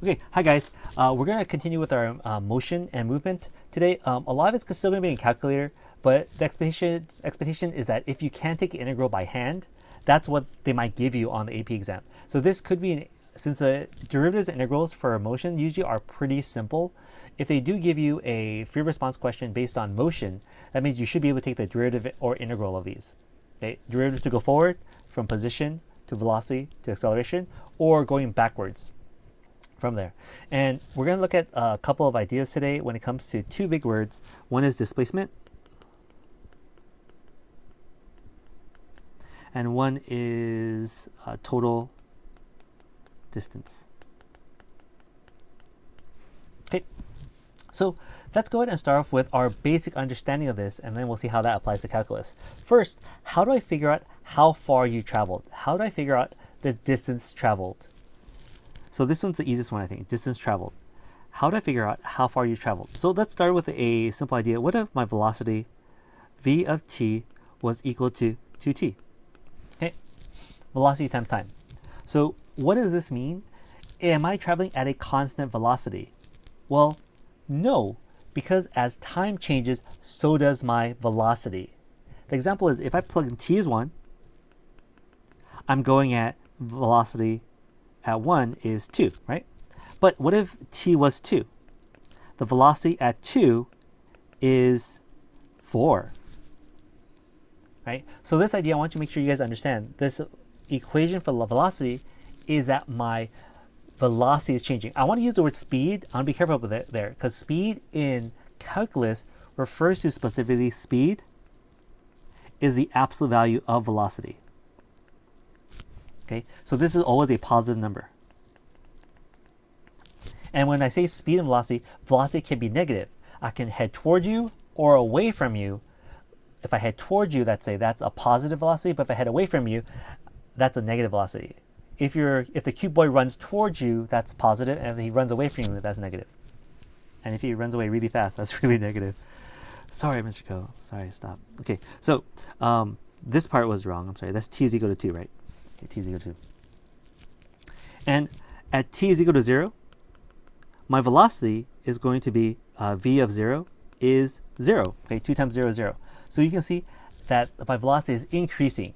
Okay, hi guys. We're going to continue with our motion and movement today. A lot of it's still going to be in calculator, but the expectation is that if you can take an integral by hand, that's what they might give you on the AP exam. So this could be, since the derivatives and integrals for motion usually are pretty simple, if they do give you a free response question based on motion, that means you should be able to take the derivative or integral of these. Okay, derivatives to go forward from position to velocity to acceleration, or going backwards from there. And we're going to look at a couple of ideas today when it comes to two big words. One is displacement, and one is total distance. Okay, so let's go ahead and start off with our basic understanding of this, and then we'll see how that applies to calculus. First, how do I figure out how far you traveled? How do I figure out the distance traveled? So this one's the easiest one, I think, distance traveled. How do I figure out how far you traveled? So let's start with a simple idea. What if my velocity v of t was equal to 2t? Okay, velocity times time. So what does this mean? Am I traveling at a constant velocity? Well, no, because as time changes, so does my velocity. The example is if I plug in t as 1, I'm going at velocity at 1 is 2, right? But what if t was 2? The velocity at 2 is 4, right? So this idea, I want you to make sure you guys understand. This equation for velocity is that my velocity is changing. I want to use the word speed. I want to be careful with it there, because speed in calculus refers to specifically speed is the absolute value of velocity. Okay, so this is always a positive number. And when I say speed and velocity, velocity can be negative. I can head toward you or away from you. If I head toward you, that's a positive velocity, but if I head away from you, that's a negative velocity. If the cute boy runs towards you, that's positive, and if he runs away from you, that's negative. And if he runs away really fast, that's really negative. Sorry, Mr. Ko. Sorry, stop. Okay, so this part was wrong. I'm sorry. That's t is equal to 2, right? T is equal to 2. And at t is equal to 0, my velocity is going to be v of 0 is 0. Okay, 2 times 0 is 0. So you can see that my velocity is increasing.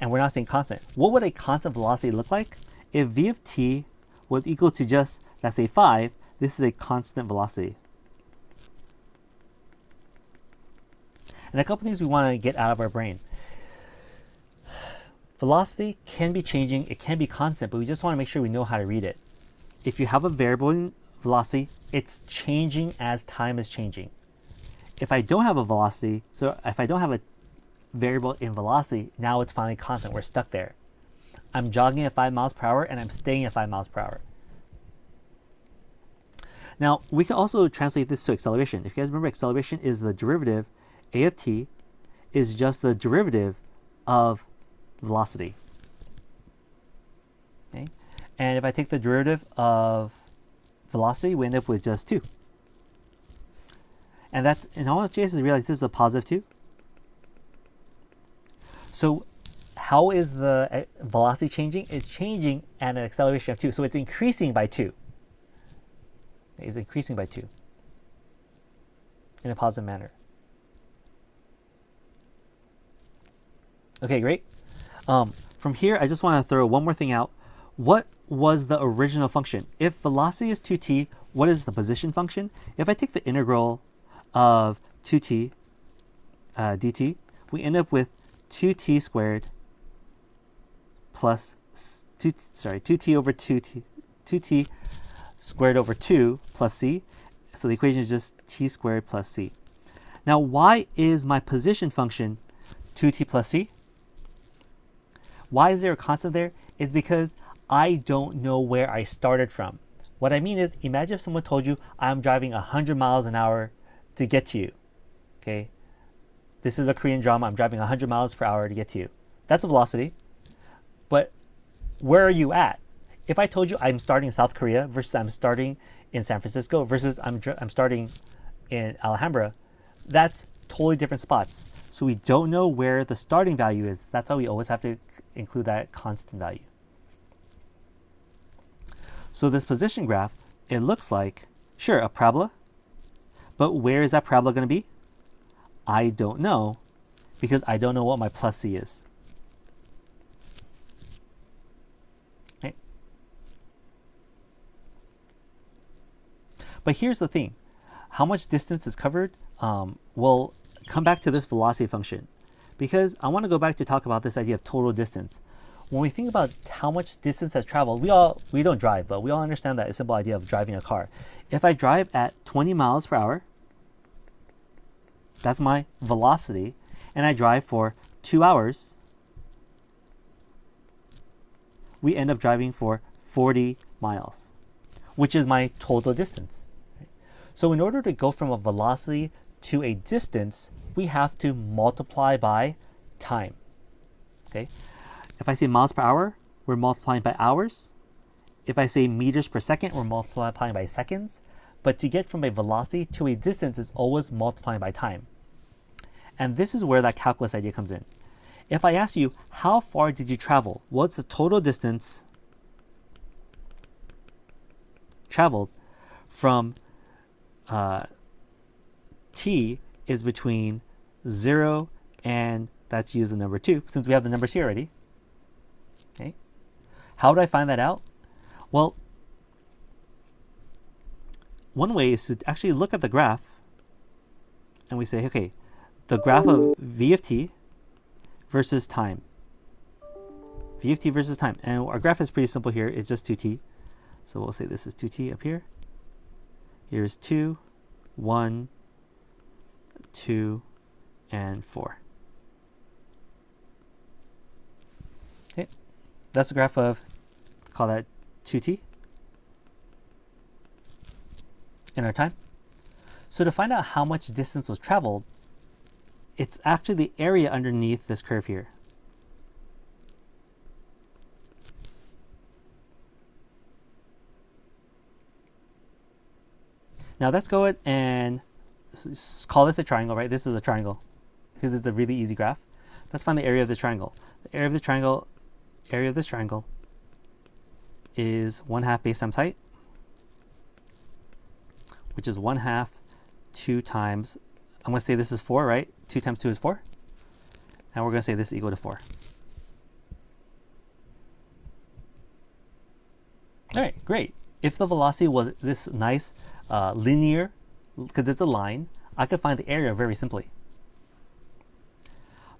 And we're not saying constant. What would a constant velocity look like? If v of t was equal to just, let's say, 5, this is a constant velocity. And a couple things we want to get out of our brain. Velocity can be changing, it can be constant, but we just want to make sure we know how to read it. If you have a variable in velocity, it's changing as time is changing. If I don't have a velocity, so if I don't have a variable in velocity, now it's finally constant. We're stuck there. I'm jogging at 5 miles per hour and I'm staying at 5 miles per hour. Now, we can also translate this to acceleration. If you guys remember, acceleration is the derivative, a of t is just the derivative of velocity. Okay? And if I take the derivative of velocity, we end up with just 2. And that's, in all cases, realize this is a positive 2. So how is the velocity changing? It's changing at an acceleration of 2. So it's increasing by 2. It's increasing by 2 in a positive manner. Okay, great. From here, I just want to throw one more thing out. What was the original function? If velocity is 2t, what is the position function? If I take the integral of 2t dt, we end up with 2t squared plus 2t over 2t squared over 2 plus c. So the equation is just t squared plus c. Now, why is my position function 2t plus c? Why is there a constant there? It's because I don't know where I started from. What I mean is, imagine if someone told you, I'm driving 100 miles an hour to get to you. Okay, this is a Korean drama. I'm driving 100 miles per hour to get to you. That's a velocity. But where are you at? If I told you I'm starting in South Korea versus I'm starting in San Francisco versus I'm starting in Alhambra, that's totally different spots. So we don't know where the starting value is. That's why we always have to include that constant value. So this position graph, it looks like, sure, a parabola, but where is that parabola going to be? I don't know, because I don't know what my plus c is. Okay. But here's the thing. How much distance is covered? We'll come back to this velocity function, because I want to go back to talk about this idea of total distance. When we think about how much distance has traveled, we don't drive, but we all understand that simple idea of driving a car. If I drive at 20 miles per hour, that's my velocity, and I drive for 2 hours, we end up driving for 40 miles, which is my total distance. So in order to go from a velocity to a distance, we have to multiply by time. Okay? If I say miles per hour, we're multiplying by hours. If I say meters per second, we're multiplying by seconds. But to get from a velocity to a distance is always multiplying by time. And this is where that calculus idea comes in. If I ask you, how far did you travel? What's the total distance traveled from t is between 0 and, let's use the number 2, since we have the numbers here already. Okay. How do I find that out? Well, one way is to actually look at the graph, and we say, okay, the graph of v of t versus time. V of t versus time. And our graph is pretty simple here. It's just 2t. So we'll say this is 2t up here. Here's 2, 1, 2, and 4. Okay, that's the graph of, call that 2t in our time. So to find out how much distance was traveled, it's actually the area underneath this curve here. Now let's go ahead and call this a triangle, right? This is a triangle because it's a really easy graph. Let's find the area of this triangle. The area of this triangle is 1/2 base times height, which is 1/2 2 times, I'm going to say this is 4, right? 2 times 2 is 4. And we're going to say this is equal to 4. All right, great. If the velocity was this nice linear, because it's a line, I could find the area very simply.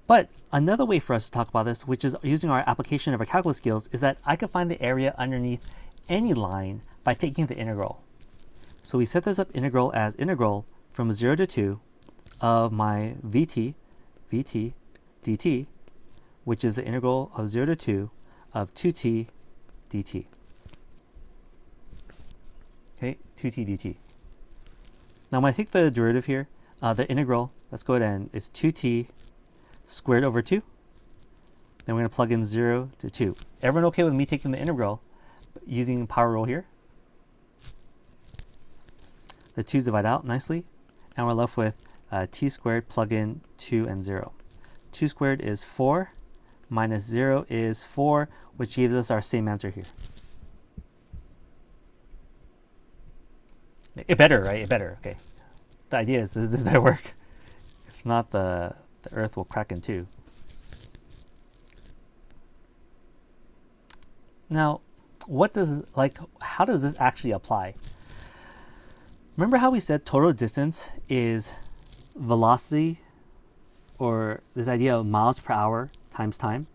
But another way for us to talk about this, which is using our application of our calculus skills, is that I could find the area underneath any line by taking the integral. So we set this up integral as integral from 0 to 2 of my vt dt, which is the integral of 0 to 2 of 2t dt. Okay, 2t dt. Now when I take the derivative here, the integral, let's go ahead and it's 2t squared over 2. Then we're going to plug in 0 to 2. Everyone okay with me taking the integral using power rule here? The 2's divide out nicely, and we're left with t squared, plug in 2 and 0. 2 squared is 4, minus 0 is 4, which gives us our same answer here. It better, right? It better, okay. The idea is that this better work. If not, the earth will crack in two. Now, how does this actually apply? Remember how we said total distance is velocity, or this idea of miles per hour times time,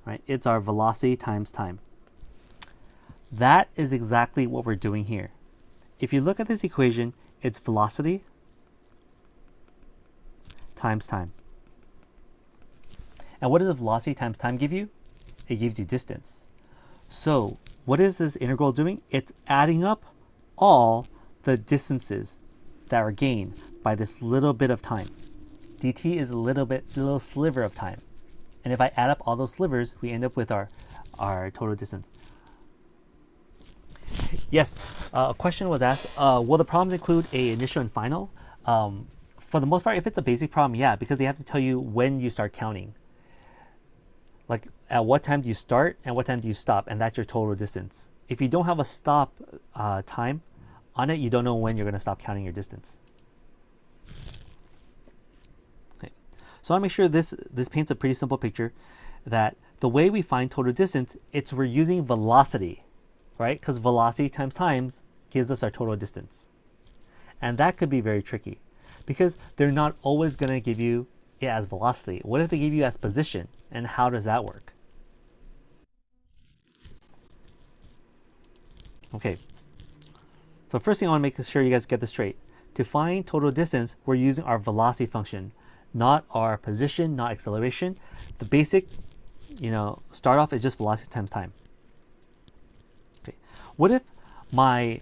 right? It's our velocity times time. That is exactly what we're doing here. If you look at this equation, it's velocity times time. And what does velocity times time give you? It gives you distance. So what is this integral doing? It's adding up all the distances that are gained by this little bit of time. dt is a little sliver of time. And if I add up all those slivers, we end up with our total distance. Yes, a question was asked, will the problems include a initial and final? For the most part, if it's a basic problem, yeah, because they have to tell you when you start counting. Like at what time do you start and what time do you stop, and that's your total distance. if you don't have a stop time on it, you don't know when you're going to stop counting your distance. Okay. So I want to make sure this paints a pretty simple picture that the way we find total distance, we're using velocity, right? Because velocity times time gives us our total distance. And that could be very tricky because they're not always going to give you it as velocity. What if they give you as position? And how does that work? Okay. So first thing I want to make sure you guys get this straight. To find total distance, we're using our velocity function, not our position, not acceleration. The basic, start off is just velocity times time. Okay. What if my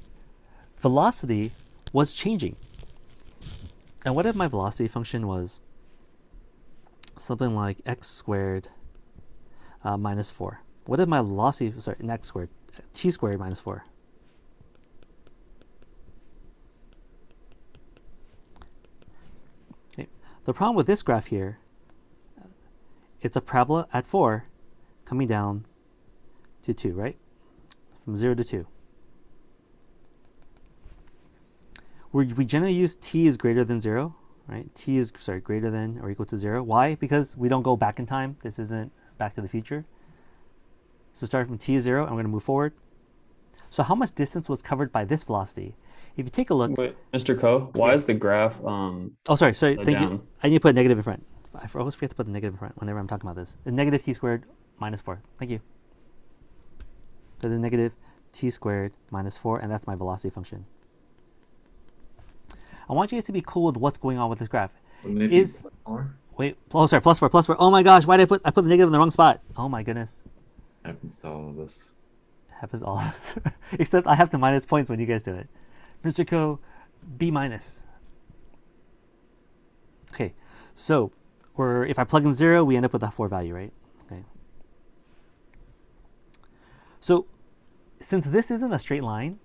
velocity was changing? And what if my velocity function was something like x squared minus 4? What if my velocity, not x squared, t squared minus 4? Okay. The problem with this graph here, it's a parabola at 4 coming down to 2, right? From 0 to 2. We generally use t is greater than 0, right? T is, greater than or equal to 0. Why? Because we don't go back in time. This isn't Back to the Future. So starting from t is 0, I'm going to move forward. So how much distance was covered by this velocity? If you take a look. Wait, Mr. Ko, why is the graph oh, sorry. Thank down? you. I need to put a negative in front. I always forget to put the negative in front whenever I'm talking about this. The negative t squared minus 4. Thank you. So the negative t squared minus 4, and that's my velocity function. I want you guys to be cool with what's going on with this graph. Wait, plus 4. Oh my gosh, why did I put the negative in the wrong spot? Oh my goodness. Happens to all of us. Happens all of us. Except I have to minus points when you guys do it. Mr. Ko, B minus. Okay, so if I plug in 0, we end up with a 4 value, right? Okay. So since this isn't a straight line,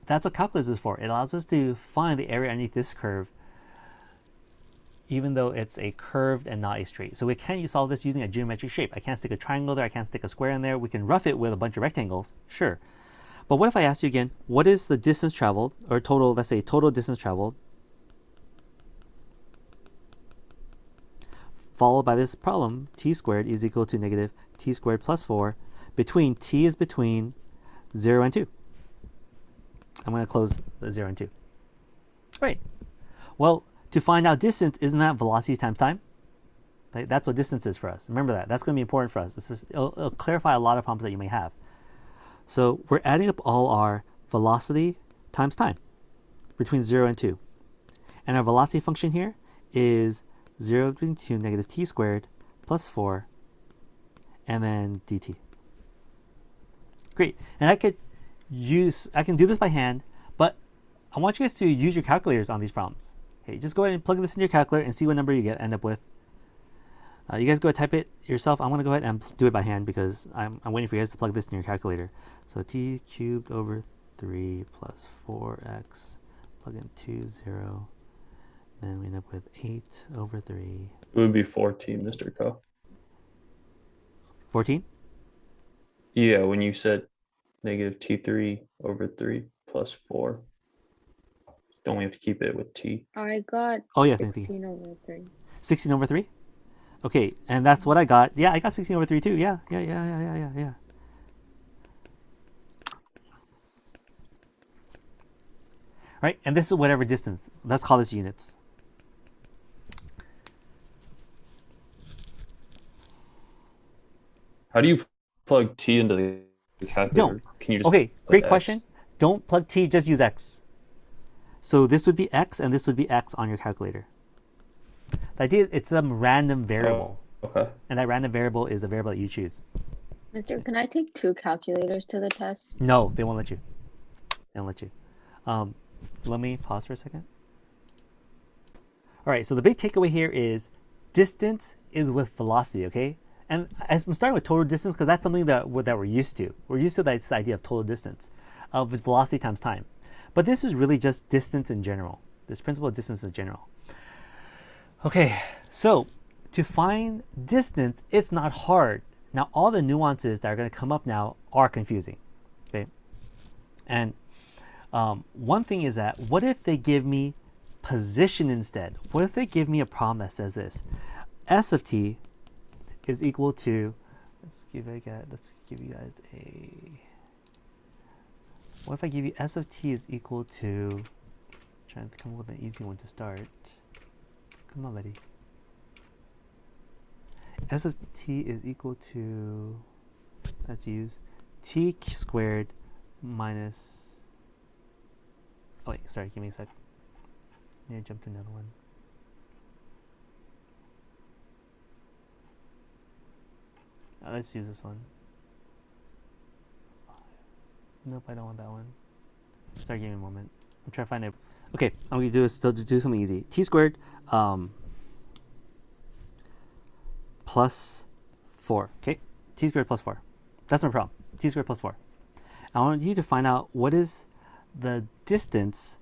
that's what calculus is for. It allows us to find the area underneath this curve, even though it's a curved and not a straight. So we can't solve this using a geometric shape. I can't stick a triangle there. I can't stick a square in there. We can rough it with a bunch of rectangles, sure. But what if I ask you again, what is the distance traveled, or total, let's say total distance traveled, followed by this problem, t squared is equal to negative t squared plus 4, between t is between 0 and 2. I'm going to close the 0 and 2. Right. Well, to find out distance, isn't that velocity times time? That's what distance is for us. Remember that. That's going to be important for us. It'll clarify a lot of problems that you may have. So we're adding up all our velocity times time between 0 and 2. And our velocity function here is 0 between 2 negative t squared plus 4 and then dt. Great. And I can do this by hand, but I want you guys to use your calculators on these problems. Okay, just go ahead and plug this in your calculator and see what number you end up with. You guys go ahead and type it yourself. I'm going to go ahead and do it by hand because I'm waiting for you guys to plug this in your calculator. So t cubed over 3 plus 4x, plug in 2, 0. Then we end up with 8 over 3. It would be 14, Mr. Ko. 14? Yeah, when you said negative t3 over 3 plus 4. Don't we have to keep it with t? I got 16 over 3. 16 over 3? Okay, and that's what I got. Yeah, I got 16 over 3 too. Yeah. Right, and this is whatever distance. Let's call this units. How do you plug t into the calculator? No. Can you just okay, great X? question. Don't plug t, just use x. So this would be x, and this would be x on your calculator. The idea is it's some random variable. Oh, okay. And that random variable is a variable that you choose. Mister, can I take 2 calculators to the test? No, they won't let you. They won't let you. Let me pause for a second. All right, so the big takeaway here is distance is with velocity, okay? And I'm starting with total distance because that's something that we're used to. We're used to this idea of total distance, with velocity times time. But this is really just distance in general. This principle of distance in general. Okay, so to find distance, it's not hard. Now, all the nuances that are going to come up now are confusing. Okay. And one thing is that, what if they give me position instead? What if they give me a problem that says this? S of t is equal to, let's give you guys a, what if I give you S of t is equal to, trying to come up with an easy one to start. Come on, buddy. S of t is equal to, let's use t squared minus, oh wait, sorry, give me a sec. I need to jump to another one. Let's use this one. Nope, I don't want that one. Sorry, give me a moment. I'm trying to find it. Okay, I'm going to do something easy. T squared plus 4. Okay, t squared plus 4. That's my problem. T squared plus 4. I want you to find out what is the distance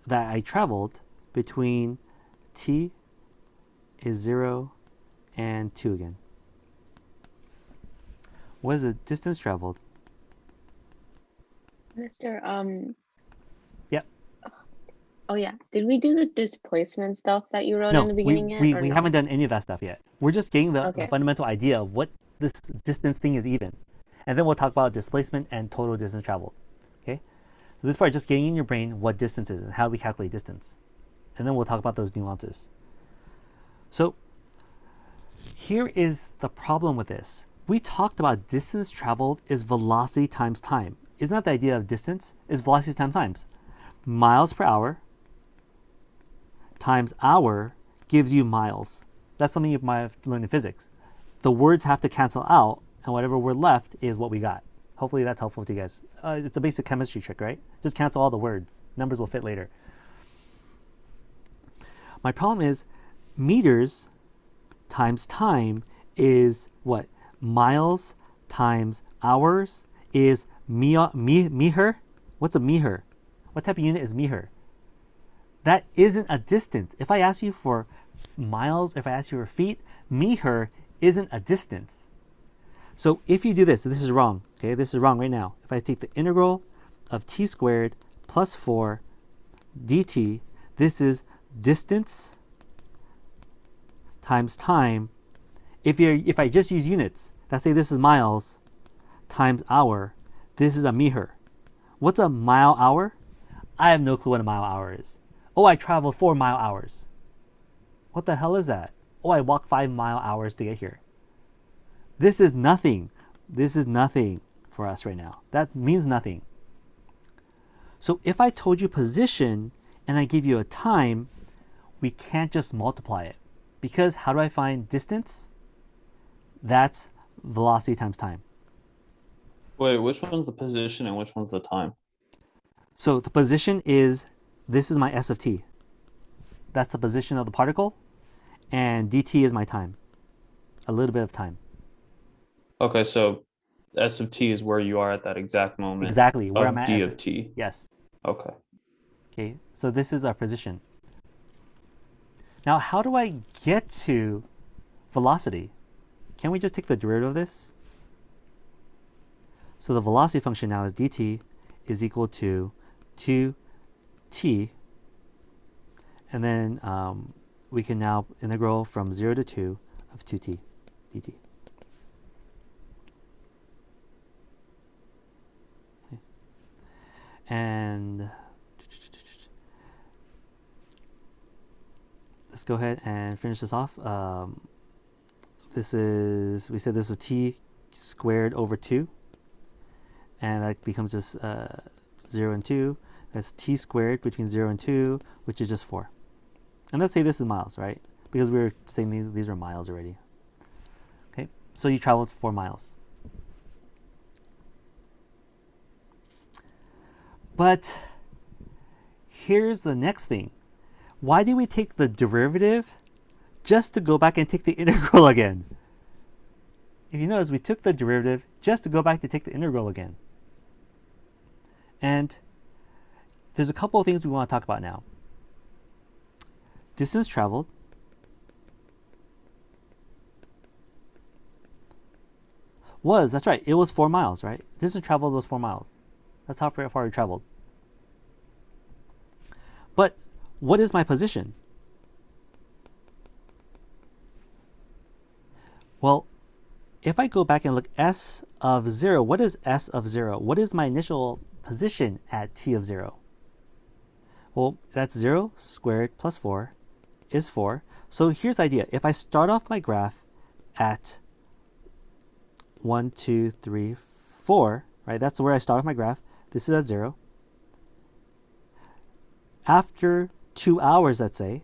that I traveled between t is 0 and 2 again. What is the distance traveled? Mr. Yep. Oh yeah. Did we do the displacement stuff that you wrote No, in the beginning yet? we or no? haven't done any of that stuff yet. We're just getting the Okay. fundamental idea of what this distance thing is even. And then we'll talk about displacement and total distance traveled. Okay? So this part is just getting in your brain what distance is and how we calculate distance. And then we'll talk about those nuances. So here is the problem with this. We talked about distance traveled is velocity times time. Isn't that the idea of distance? Is velocity times times. Miles per hour times hour gives you miles. That's something you might have learned in physics. The words have to cancel out, and whatever word left is what we got. Hopefully that's helpful to you guys. It's a basic chemistry trick, right? Just cancel all the words. Numbers will fit later. My problem is meters times time is what? Miles times hours is meher? What's a meher? What type of unit is meher? That isn't a distance. If I ask you for miles, if I ask you for feet, meher isn't a distance. So if you do this, this is wrong. Okay, this is wrong right now. If I take the integral of t squared plus 4 dt, this is distance times time. If I just use units, let's say this is miles times hour, this is a meter. What's a mile hour? I have no clue what a mile hour is. Oh, I traveled 4 mile hours. What the hell is that? Oh, I walked 5 mile hours to get here. This is nothing. This is nothing for us right now. That means nothing. So if I told you position and I give you a time, we can't just multiply it. Because how do I find distance? That's velocity times time. Wait, which one's the position and which one's the time? So the position is, this is my S of t. That's the position of the particle. And dt is my time. A little bit of time. Okay, so S of t is where you are at that exact moment. Exactly, where of I'm at. d of t. Yes. Okay. Okay, so this is our position. Now, how do I get to velocity? Can we just take the derivative of this? So the velocity function now is dt is equal to 2t. And then we can now integral from 0 to 2 of 2t dt. Okay. And let's go ahead and finish this off. We said this was t squared over 2. And that becomes just 0 and 2. That's t squared between 0 and 2, which is just 4. And let's say this is miles, right? Because we were saying these are miles already. Okay, so you traveled 4 miles. But here's the next thing. Why do we take the derivative just to go back and take the integral again? If you notice, we took the derivative just to go back to take the integral again. And there's a couple of things we want to talk about now. Distance traveled that's right, it was 4 miles, right? Distance traveled was 4 miles. That's how far we traveled. But what is my position? Well, if I go back and look s of 0, what is s of 0? What is my initial position at t of 0? Well, that's 0 squared plus 4 is 4. So here's the idea. If I start off my graph at 1, 2, 3, 4, right? That's where I start off my graph. This is at 0. After 2 hours, let's say,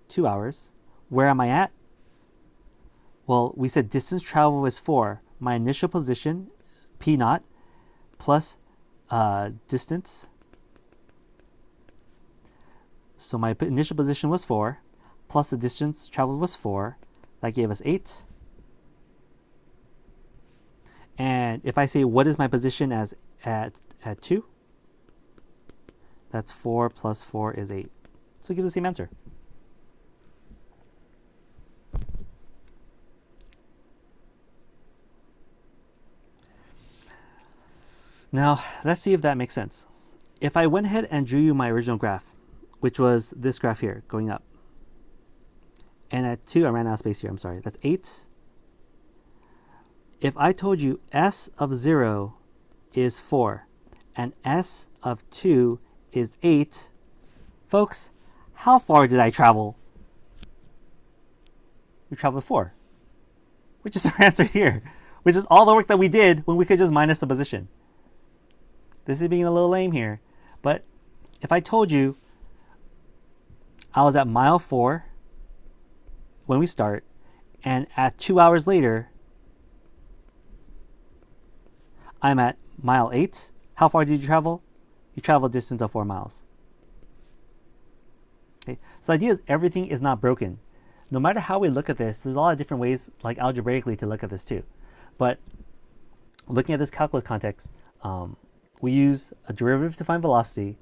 2 hours, where am I at? Well, we said distance traveled is 4. My initial position, p naught, plus distance. So my initial position was 4, plus the distance traveled was 4. That gave us 8. And if I say what is my position as at 2, that's 4 plus 4 is 8. So give the same answer. Now, let's see if that makes sense. If I went ahead and drew you my original graph, which was this graph here, going up. And at 2, I ran out of space here, I'm sorry. That's 8. If I told you s of 0 is 4, and s of 2 is 8, folks, how far did I travel? We traveled 4, which is our answer here, which is all the work that we did when we could just minus the position. This is being a little lame here, but if I told you I was at mile 4 when we start, and at 2 hours later, I'm at mile 8, how far did you travel? You traveled a distance of 4 miles. Okay. So the idea is everything is not broken. No matter how we look at this, there's a lot of different ways, like algebraically, to look at this too. But looking at this calculus context, we use a derivative to find velocity.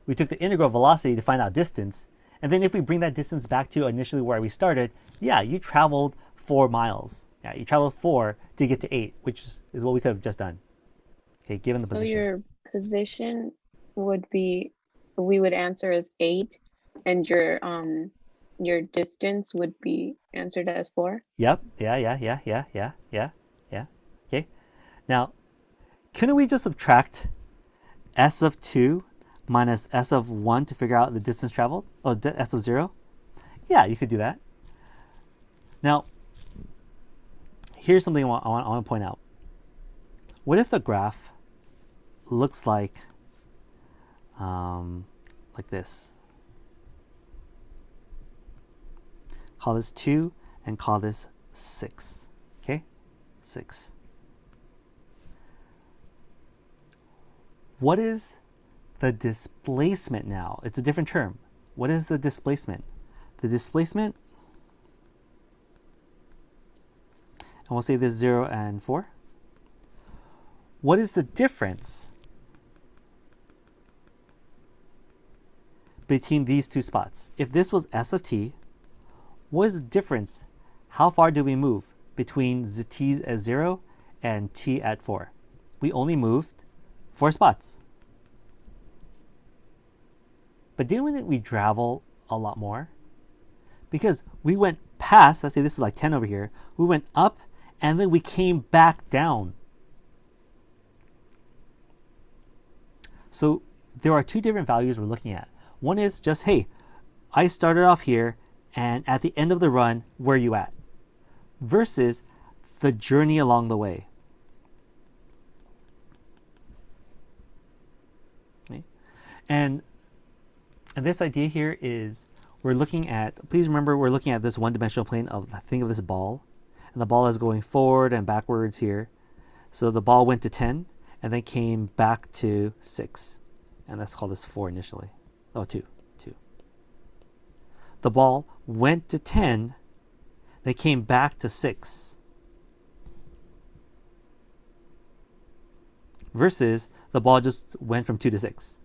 We took the integral of velocity to find out distance. And then if we bring that distance back to initially where we started, yeah, you traveled 4 miles. Yeah, you traveled 4 to get to 8, which is what we could have just done. Okay, given the So position. your position would be, we would answer as 8, and your distance would be answered as 4. Yep. Yeah. Okay. Now, couldn't we just subtract s of 2 minus s of 1 to figure out the distance traveled? Oh, s of 0? Yeah, you could do that. Now, here's something I want to point out. What if the graph looks like this? Call this 2 and call this 6. Okay? 6. What is the displacement now? It's a different term. What is the displacement? The displacement, and we'll say this 0 and 4. What is the difference between these two spots? If this was s of t, what is the difference? How far do we move between t at 0 and t at 4? We only moved 4 spots. But didn't we travel a lot more? Because we went past, let's say this is like 10 over here, we went up and then we came back down. So there are 2 different values we're looking at. One is just, hey, I started off here, and at the end of the run, where are you at? Versus the journey along the way. Okay. And this idea here is we're looking at, please remember we're looking at this one-dimensional plane of, think of this ball. And the ball is going forward and backwards here. So the ball went to 10 and then came back to 6. And let's call this 4 initially. Oh, 2. The ball went to 10, they came back to 6. Versus the ball just went from 2 to 6.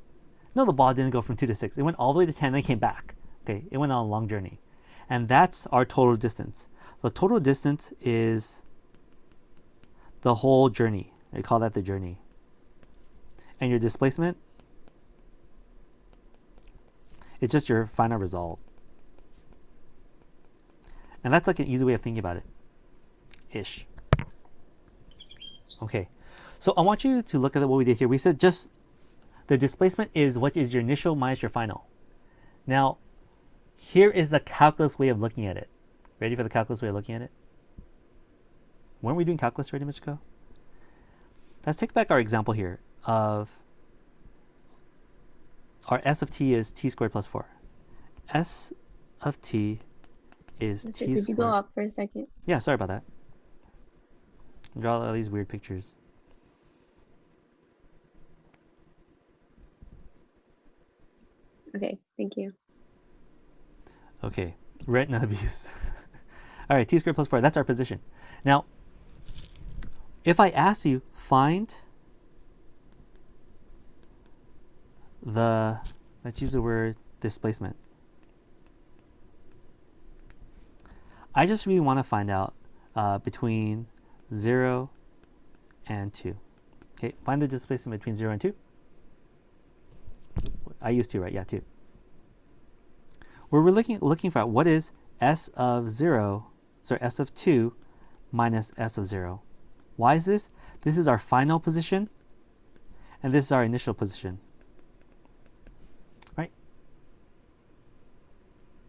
No, the ball didn't go from 2 to 6. It went all the way to 10 and then came back. Okay, it went on a long journey. And that's our total distance. The total distance is the whole journey. I call that the journey. And your displacement, it's just your final result. And that's like an easy way of thinking about it. Ish. Okay. So I want you to look at what we did here. We said just the displacement is what is your initial minus your final. Now, here is the calculus way of looking at it. Ready for the calculus way of looking at it? Weren't we doing calculus already, Mr. Ko? Let's take back our example here of our s of t is t squared plus 4. S of t is So t could squared. you go up for a second? Yeah, sorry about that. Draw all these weird pictures. Okay, thank you. Okay, retina abuse. All right, t squared plus 4, that's our position. Now, if I ask you, find the, let's use the word displacement. I just really want to find out between 0 and 2. Okay, find the displacement between 0 and 2. I used 2, right? Yeah, 2. We're looking for what is s of 0, sorry, s of 2 minus s of 0. Why is this? This is our final position, and this is our initial position. Right?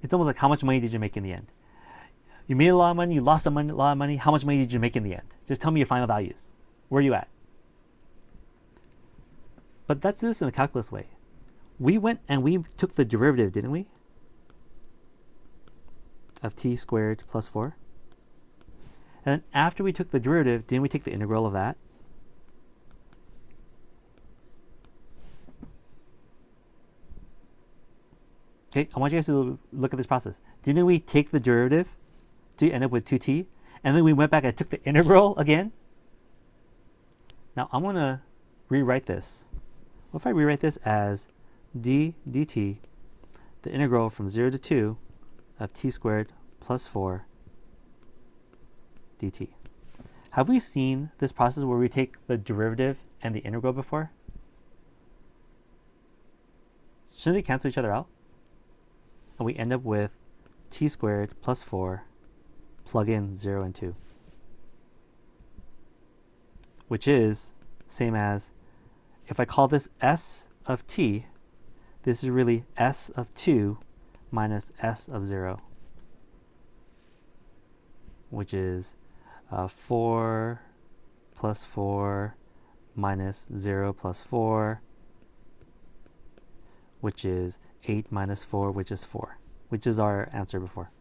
It's almost like how much money did you make in the end? You made a lot of money, you lost a lot of money. How much money did you make in the end? Just tell me your final values. Where are you at? But let's do this in a calculus way. We went and we took the derivative, didn't we? Of t squared plus 4. And then after we took the derivative, didn't we take the integral of that? Okay, I want you guys to look at this process. Didn't we take the derivative to end up with 2t? And then we went back and took the integral again? Now I'm going to rewrite this. What if I rewrite this as d dt, the integral from 0 to 2 of t squared plus 4 dt. Have we seen this process where we take the derivative and the integral before? Shouldn't they cancel each other out? And we end up with t squared plus 4, plug in 0 and 2. Which is same as, if I call this s of t, this is really s of 2 minus s of 0. Which is 4 plus 4 minus 0 plus 4, which is 8 minus 4, which is 4, which is our answer before.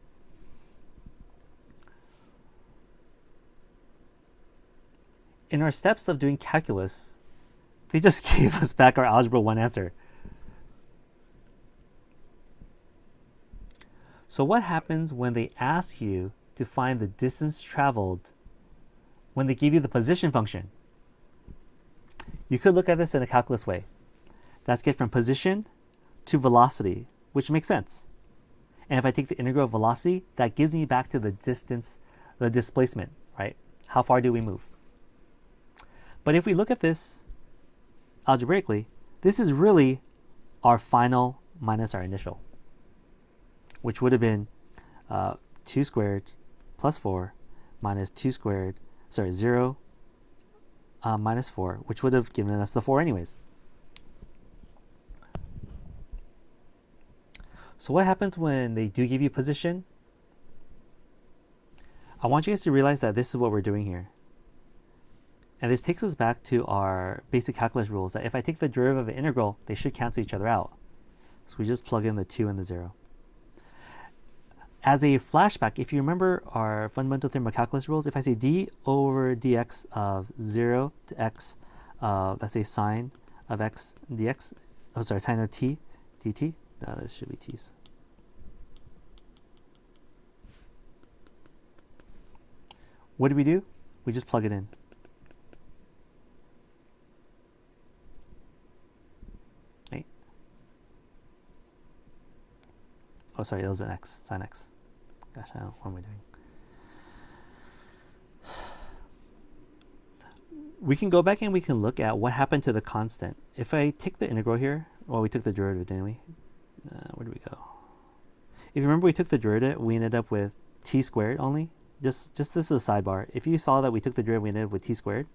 In our steps of doing calculus, they just gave us back our Algebra 1 answer. So what happens when they ask you to find the distance traveled when they give you the position function? You could look at this in a calculus way. That's get from position to velocity, which makes sense. And if I take the integral of velocity, that gives me back to the distance, the displacement, right? How far do we move? But if we look at this algebraically, this is really our final minus our initial, which would have been 2 squared plus 4 minus 2 squared, 0 minus 4, which would have given us the 4 anyways. So what happens when they do give you position? I want you guys to realize that this is what we're doing here. And this takes us back to our basic calculus rules, that if I take the derivative of an integral, they should cancel each other out. So we just plug in the 2 and the 0. As a flashback, if you remember our fundamental theorem of calculus rules, if I say d over dx of 0 to x, let's say sine of x dx, oh sorry, sine of t dt, this should be t's. What do? We just plug it in. Right? Oh, sorry, that was an x, sine x. Gosh, what am I doing? we can go back and we can look at what happened to the constant. If I take the integral here, well, we took the derivative, didn't we? Where did we go? If you remember, we took the derivative, we ended up with t squared only. Just this is a sidebar. If you saw that we took the derivative, we ended up with t squared.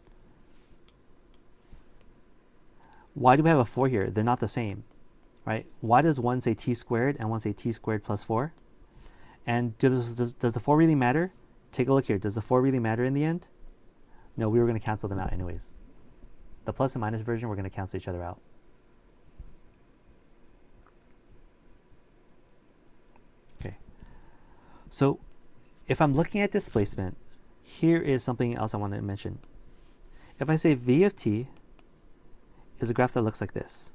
Why do we have a 4 here? They're not the same, right? Why does one say t squared and one say t squared plus 4? And does the 4 really matter? Take a look here. Does the 4 really matter in the end? No, we were going to cancel them out anyways. The plus and minus version, we're going to cancel each other out. Okay. So if I'm looking at displacement, here is something else I want to mention. If I say v of t is a graph that looks like this.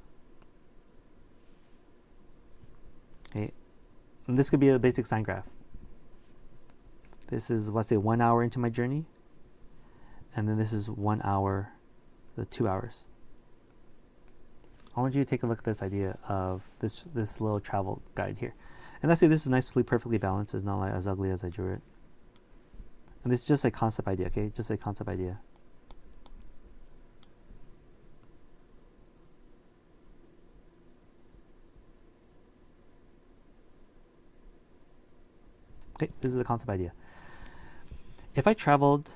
Okay. And this could be a basic sine graph. This is, let's say, 1 hour into my journey. And then this is 1 hour, 2 hours. I want you to take a look at this idea of this little travel guide here. And let's say this is nicely, perfectly balanced. It's not like as ugly as I drew it. And this is just a concept idea, okay? Just a concept idea. Okay, this is a concept idea. If I traveled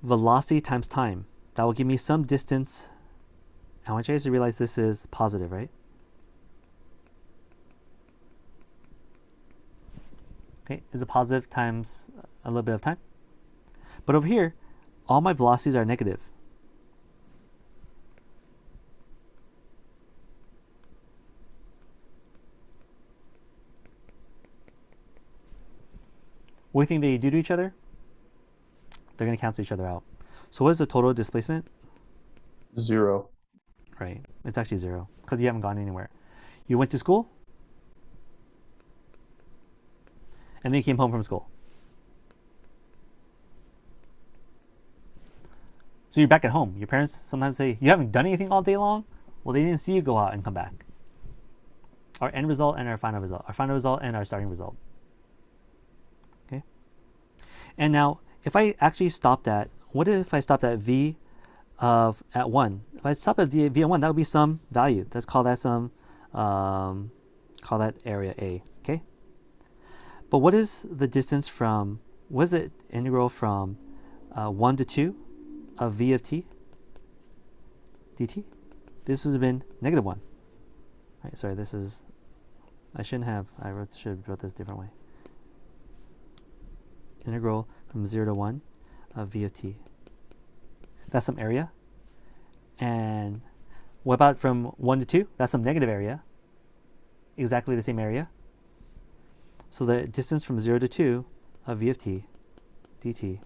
velocity times time, that will give me some distance. I want you guys to realize this is positive, right? Okay, is a positive times a little bit of time. But over here, all my velocities are negative. What do you think they do to each other? They're going to cancel each other out. So what is the total displacement? 0. Right. It's actually 0 because you haven't gone anywhere. You went to school and then you came home from school. So you're back at home. Your parents sometimes say, you haven't done anything all day long? Well, they didn't see you go out and come back. Our end result and our final result. Our final result and our starting result. Okay. And now, if I actually stopped at, what if I stopped at v of at 1? If I stopped at v at 1, that would be some value. Let's call that some, call that area A, okay? But what is the distance from, what is the integral from 1 to 2 of v of t dt? This would have been negative 1. Right, sorry, this is, I shouldn't have, should have wrote this a different way. Integral from 0 to 1 of v of t. That's some area. And what about from 1 to 2? That's some negative area. Exactly the same area. So the distance from 0 to 2 of v of t dt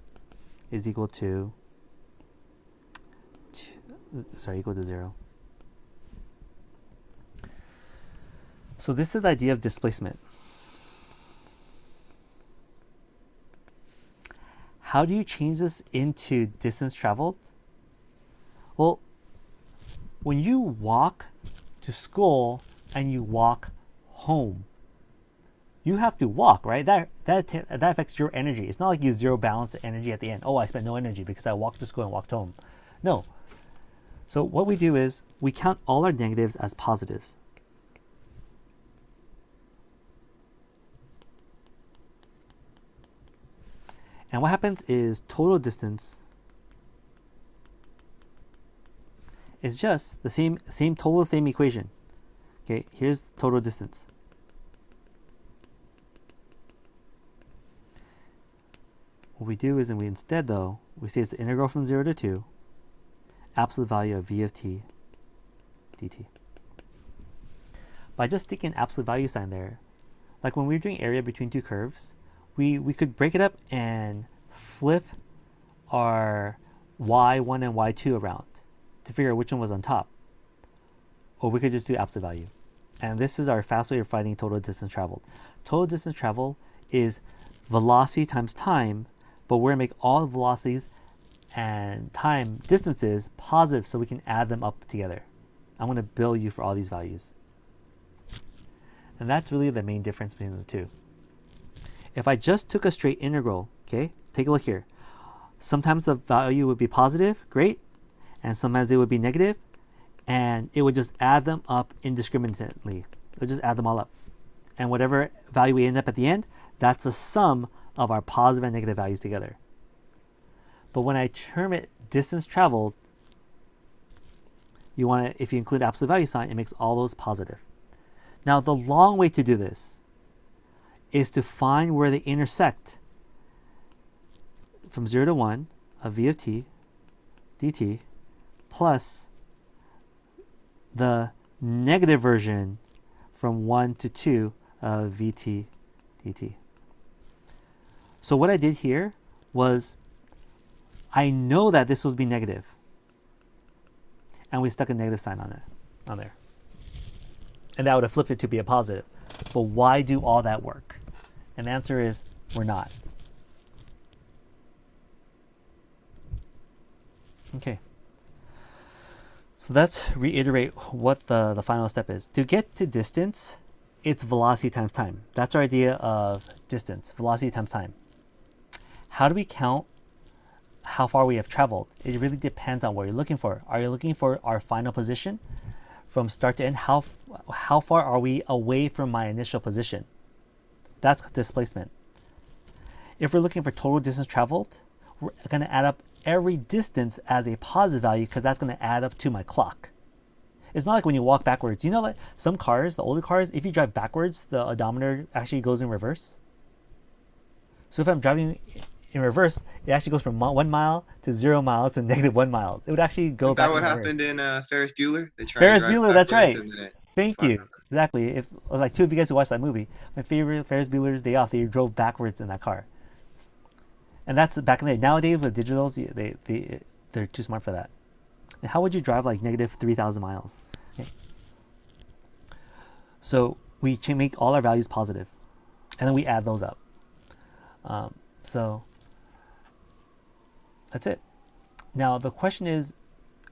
is equal to, equal to 0. So this is the idea of displacement. How do you change this into distance traveled? Well, when you walk to school and you walk home, you have to walk, right? That affects your energy. It's not like you zero balance the energy at the end. Oh, I spent no energy because I walked to school and walked home. No. So what we do is we count all our negatives as positives. And what happens is total distance is just the same equation. Okay, here's total distance. What we do is, and we instead though, we say it's the integral from 0 to 2, absolute value of v of t dt. By just sticking an absolute value sign there, like when we were doing area between two curves, we could break it up and flip our y1 and y2 around to figure out which one was on top. Or we could just do absolute value. And this is our fast way of finding total distance traveled. Total distance traveled is velocity times time, but we're going to make all velocities and time distances positive so we can add them up together. I'm going to bill you for all these values. And that's really the main difference between the two. If I just took a straight integral, okay, take a look here. Sometimes the value would be positive, great. and sometimes they would be negative, and it would just add them up indiscriminately. It would just add them all up. And whatever value we end up at the end, that's a sum of our positive and negative values together. But when I term it distance traveled, you want to, if you include absolute value sign, it makes all those positive. Now the long way to do this is to find where they intersect from 0 to 1 of v of t dt plus the negative version from 1 to 2 of vt dt. So what I did here was I know that this will be negative, and we stuck a negative sign on there. And that would have flipped it to be a positive. But why do all that work? And the answer is we're not. Okay. So let's reiterate what the final step is. To get to distance, it's velocity times time. That's our idea of distance, velocity times time. How do we count how far we have traveled? It really depends on what you're looking for. Are you looking for our final position from start to end? How far are we away from my initial position? That's displacement. If we're looking for total distance traveled, we're going to add up every distance as a positive value because that's going to add up to my clock. It's not like when you walk backwards. You know that some cars, the older cars, if you drive backwards, the odometer actually goes in reverse. So if I'm driving in reverse, it actually goes from 1 mile to 0 miles to -1 miles. It would actually go back. That what in happened reverse. in Ferris Bueller? They tried Ferris to drive Bueller, that's right. backwards and then it Thank fucked you. up. Exactly. If like two of you guys who watched that movie, my favorite Ferris Bueller's Day Off, they drove backwards in that car. And that's back in the day. Nowadays with digitals, they're too smart for that. And how would you drive like -3,000 miles? Okay. So we can make all our values positive, and then we add those up. So that's it. Now the question is,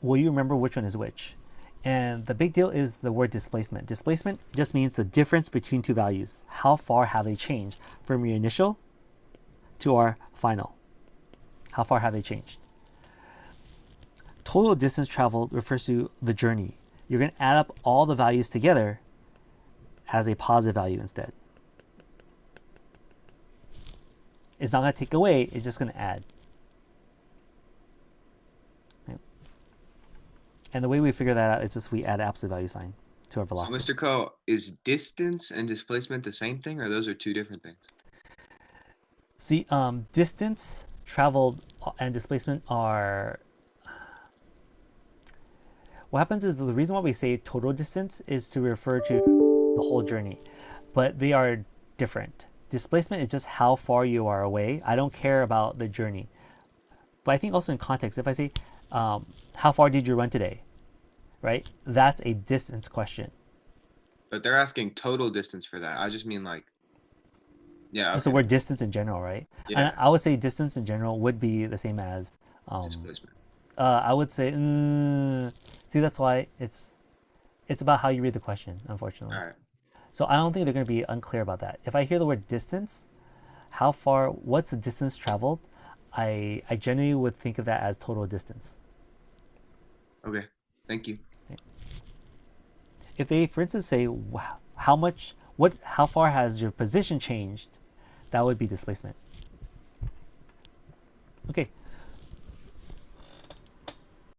will you remember which one is which? And the big deal is the word displacement. Displacement just means the difference between two values. How far have they changed from your initial to our final? How far have they changed? Total distance traveled refers to the journey. You're going to add up all the values together as a positive value instead. It's not going to take away, it's just going to add. Okay. And the way we figure that out is just we add absolute value sign to our So, velocity. Mr. Ko, is distance and displacement the same thing, or those are two different things? See, distance traveled and displacement are... What happens is the reason why we say total distance is to refer to the whole journey, but they are different. Displacement is just how far you are away. I don't care about the journey. But I think also in context, if I say, how far did you run today? Right? That's a distance question. But they're asking total distance for that. I just mean like, yeah. So Okay. we're distance in general, right? Yeah. And I would say distance in general would be the same as, Displacement. I would say, see, that's why it's about how you read the question, unfortunately. All right. So I don't think they're going to be unclear about that. If I hear the word distance, how far, what's the distance traveled? I generally would think of that as total distance. Okay. Thank you. If they, for instance, say, wow, how far has your position changed? That would be displacement. Okay,